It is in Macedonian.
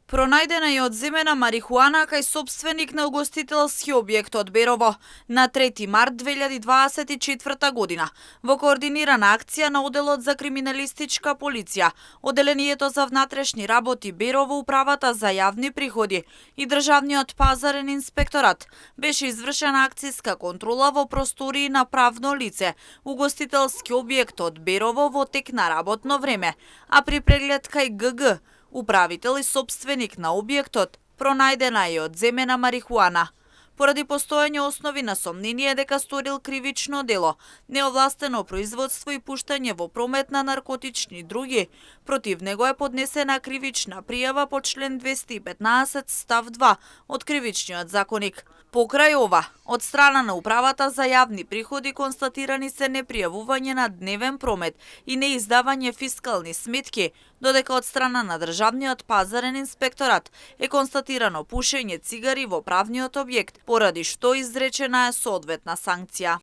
Пронајдена и одземена марихуана кај сопственик на угостителски објект од Берово на 3 март 2024 година во координирана акција на Оделот за криминалистичка полиција, Оделението за внатрешни работи Берово, Управата за јавни приходи и Државниот пазарен инспекторат беше извршена акцијска контрола во простории на правно лице, угостителски објект од Берово во тек на работно време, а при преглед кај ГГ управител и сопственик на објектот, пронајдена е одземена марихуана. Поради постоење основи на сомнение дека сторил кривично дело, неовластено производство и пуштање во промет на наркотични други, против него е поднесена кривична пријава по член 215 став 2 од Кривичниот законик. Покрај ова, од страна на Управата за јавни приходи констатирани се непријавување на дневен промет и неиздавање фискални сметки, додека од страна на Државниот пазарен инспекторат е констатирано пушење цигари во правниот објект, поради што изречена е соодветна санкција.